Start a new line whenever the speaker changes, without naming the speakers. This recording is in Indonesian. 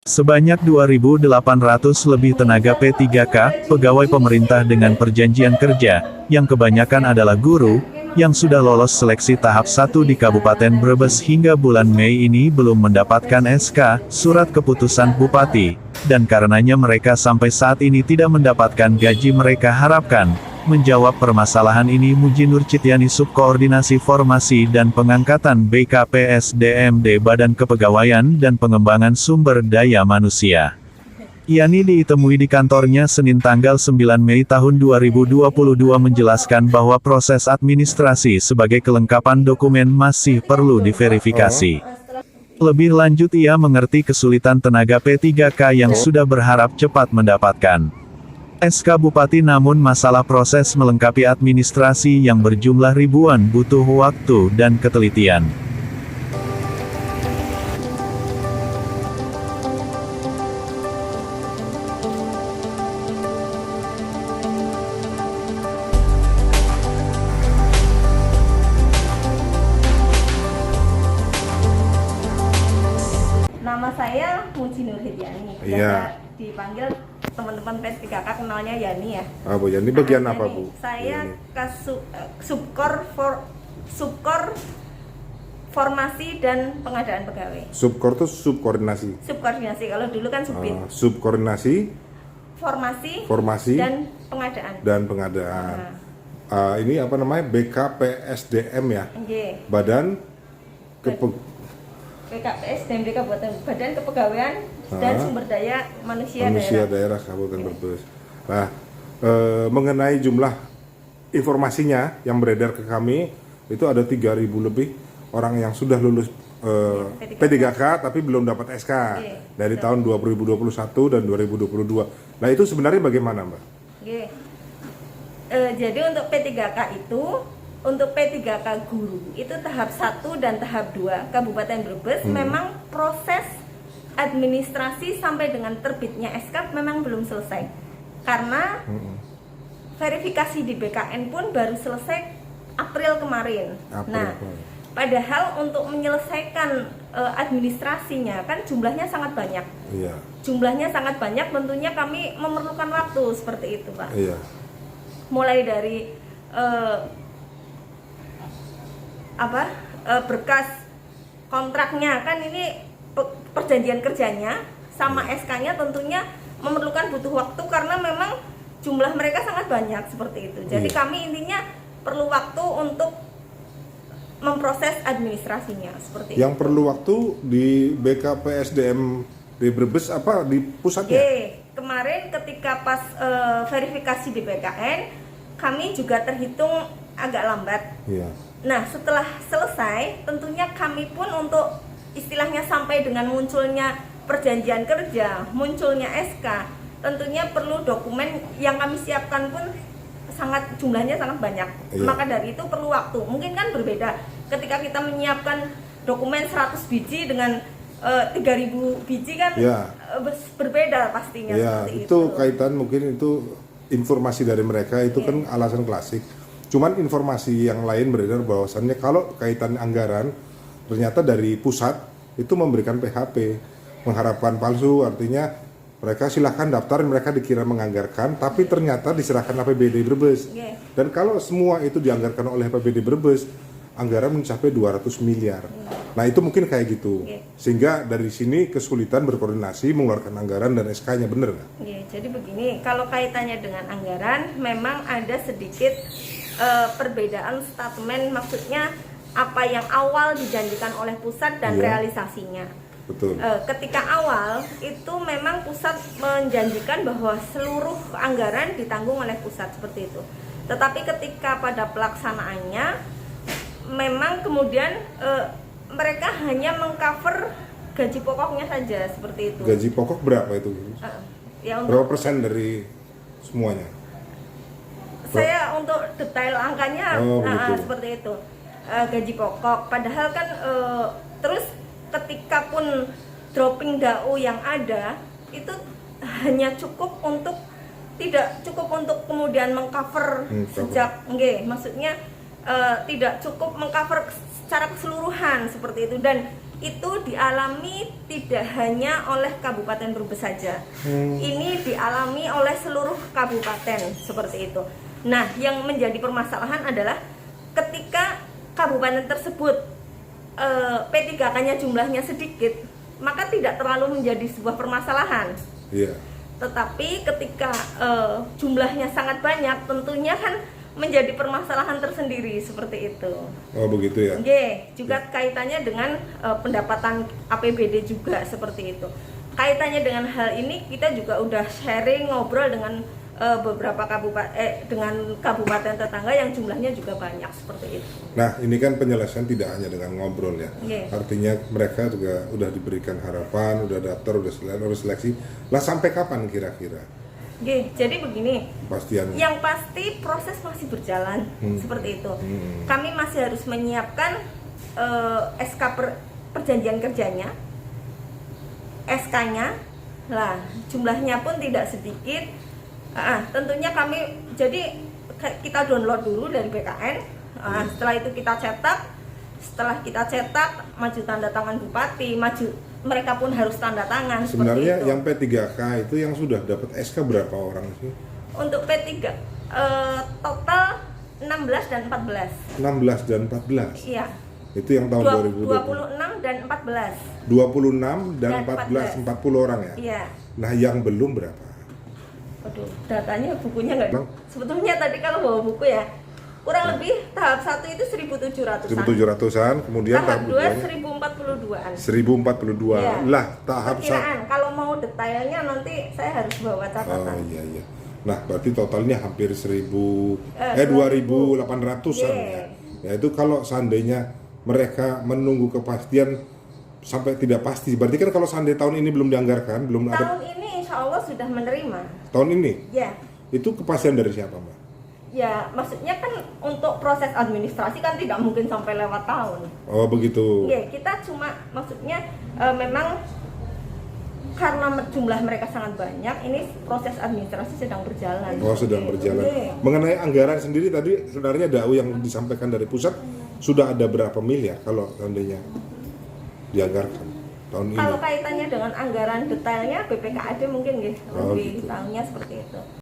Sebanyak 2.800 lebih tenaga P3K, pegawai pemerintah dengan perjanjian kerja, yang kebanyakan adalah guru, yang sudah lolos seleksi tahap 1 di Kabupaten Brebes hingga bulan Mei ini belum mendapatkan SK, surat keputusan Bupati, dan karenanya mereka sampai saat ini tidak mendapatkan gaji mereka harapkan. Menjawab permasalahan ini Muji Nurcityani Subkoordinasi Formasi dan Pengangkatan BKPSDMD Badan Kepegawaian dan Pengembangan Sumber Daya Manusia. Yani ditemui di kantornya Senin tanggal 9 Mei tahun 2022 menjelaskan bahwa proses administrasi sebagai kelengkapan dokumen masih perlu diverifikasi. Lebih lanjut ia mengerti kesulitan tenaga P3K yang sudah berharap cepat mendapatkan SK Bupati, namun masalah proses melengkapi administrasi yang berjumlah ribuan butuh waktu dan ketelitian.
Nama saya Muji Nurcityani.
Iya.
Dipanggil teman-teman P3K kenalnya Yani ya.
Bu Yani bagian apa,
Yani.
Bu?
Saya
Yani.
ke subkor formasi dan pengadaan pegawai.
Subkor itu subkoordinasi.
Subkoordinasi, kalau dulu kan subin.
Subkoordinasi,
formasi dan pengadaan.
Ini apa namanya? BKPSDM ya.
Okay.
Badan
BKPS dan Badan Kepegawaian dan Sumber Daya Manusia
Daerah Kabupaten Brebes. Nah, mengenai jumlah informasinya yang beredar ke kami, itu ada 3.000 lebih orang yang sudah lulus P3K tapi belum dapat SK dari tahun 2021 dan 2022. Nah, itu sebenarnya bagaimana, Mbak?
Jadi untuk P3K itu, untuk P3K guru itu tahap 1 dan tahap 2 Kabupaten Brebes memang proses administrasi sampai dengan terbitnya SK memang belum selesai. Karena verifikasi di BKN pun baru selesai April kemarin. Padahal untuk menyelesaikan administrasinya kan jumlahnya sangat banyak.
Iya.
Jumlahnya sangat banyak, tentunya kami memerlukan waktu seperti itu, Pak.
Iya.
Mulai dari berkas kontraknya, kan ini perjanjian kerjanya sama SK-nya tentunya memerlukan butuh waktu karena memang jumlah mereka sangat banyak seperti itu. Jadi kami intinya perlu waktu untuk memproses administrasinya seperti itu.
Yang perlu waktu di BKPSDM di Brebes apa di pusatnya?
Kemarin ketika pas verifikasi di BKN kami juga terhitung agak lambat.
Iya.
Nah, setelah selesai, tentunya kami pun untuk istilahnya sampai dengan munculnya perjanjian kerja, munculnya SK, tentunya perlu dokumen yang kami siapkan pun jumlahnya sangat banyak.
Iya.
Maka dari itu perlu waktu. Mungkin kan berbeda ketika kita menyiapkan dokumen 100 biji dengan 3.000 biji kan berbeda pastinya.
Ya, itu kaitan mungkin itu informasi dari mereka itu kan alasan klasik. Cuman informasi yang lain beredar bahwasannya kalau kaitan anggaran ternyata dari pusat itu memberikan PHP, mengharapkan palsu, artinya mereka silahkan daftar, mereka dikira menganggarkan, tapi ternyata diserahkan APBD Brebes. Dan kalau semua itu dianggarkan oleh APBD Brebes, anggaran mencapai 200 miliar. Nah, itu mungkin kayak gitu. Sehingga dari sini kesulitan berkoordinasi mengeluarkan anggaran dan SK-nya, bener nggak?
Jadi begini, kalau kaitannya dengan anggaran, memang ada sedikit perbedaan statement, maksudnya apa yang awal dijanjikan oleh pusat dan realisasinya.
Betul.
Ketika awal itu memang pusat menjanjikan bahwa seluruh anggaran ditanggung oleh pusat seperti itu. Tetapi ketika pada pelaksanaannya memang kemudian mereka hanya mengcover gaji pokoknya saja seperti itu.
Gaji pokok berapa itu? Berapa persen dari semuanya?
Saya untuk detail angkanya seperti itu. Gaji pokok, padahal kan terus ketika pun dropping DAU yang ada itu hanya cukup untuk tidak cukup untuk kemudian mengcover sejak maksudnya tidak cukup mengcover secara keseluruhan seperti itu, dan itu dialami tidak hanya oleh Kabupaten Brebes saja. Ini dialami oleh seluruh kabupaten seperti itu. Nah, yang menjadi permasalahan adalah ketika kabupaten tersebut P3K-nya jumlahnya sedikit, maka tidak terlalu menjadi sebuah permasalahan.
Iya.
Tetapi ketika jumlahnya sangat banyak, tentunya kan menjadi permasalahan tersendiri seperti itu.
Oh begitu ya.
Oke, juga kaitannya dengan pendapatan APBD juga seperti itu. Kaitannya dengan hal ini kita juga udah sharing, ngobrol dengan beberapa kabupaten tetangga yang jumlahnya juga banyak seperti itu.
Nah ini kan penyelesaian tidak hanya dengan ngobrol ya. Artinya mereka juga udah diberikan harapan, udah daftar, udah seleksi. Lah sampai kapan kira-kira?
Oke, jadi begini.
Pastiannya.
Yang pasti proses masih berjalan seperti itu. Kami masih harus menyiapkan SK perjanjian kerjanya, SK-nya. Lah, jumlahnya pun tidak sedikit. Tentunya kami kita download dulu dari BKN. Setelah itu kita cetak. Setelah kita cetak, maju tanda tangan bupati, mereka pun harus tanda tangan.
Sebenarnya yang P3K itu yang sudah dapat SK berapa orang sih?
Untuk P3 total 16 dan 14.
16 dan 14.
Iya.
Itu yang tahun 2020.
26 dan 14.
26 dan 14, 40 orang ya?
Iya.
Nah yang belum berapa?
Aduh, datanya bukunya nggak. Sebetulnya tadi kalau bawa buku ya, kurang lebih tahap 1 itu 1.700-an.
1.700-an, kemudian
tahap 2
2
1.042-an.
1.042.
Ya.
Lah, tahap
perkiraan kalau mau detailnya nanti saya harus bawa catatan.
Oh iya. Nah, berarti totalnya hampir 2.800-an ya. Ya itu kalau seandainya mereka menunggu kepastian sampai tidak pasti. Berarti kan kalau seandainya tahun ini belum dianggarkan, belum ada.
Tahun ini insya Allah sudah menerima.
Tahun ini?
Ya.
Itu kepastian dari siapa, Mbak?
Ya, maksudnya kan untuk proses administrasi kan tidak mungkin sampai lewat tahun.
Oh begitu.
Iya, kita cuma maksudnya memang karena jumlah mereka sangat banyak, ini proses administrasi sedang berjalan.
Oh sedang berjalan. Mengenai anggaran sendiri tadi sebenarnya DAU yang disampaikan dari pusat sudah ada berapa miliar kalau seandainya dianggarkan tahun ini?
Kalau kaitannya dengan anggaran detailnya BPKAD mungkin lebih
gitu.
tahunya seperti itu.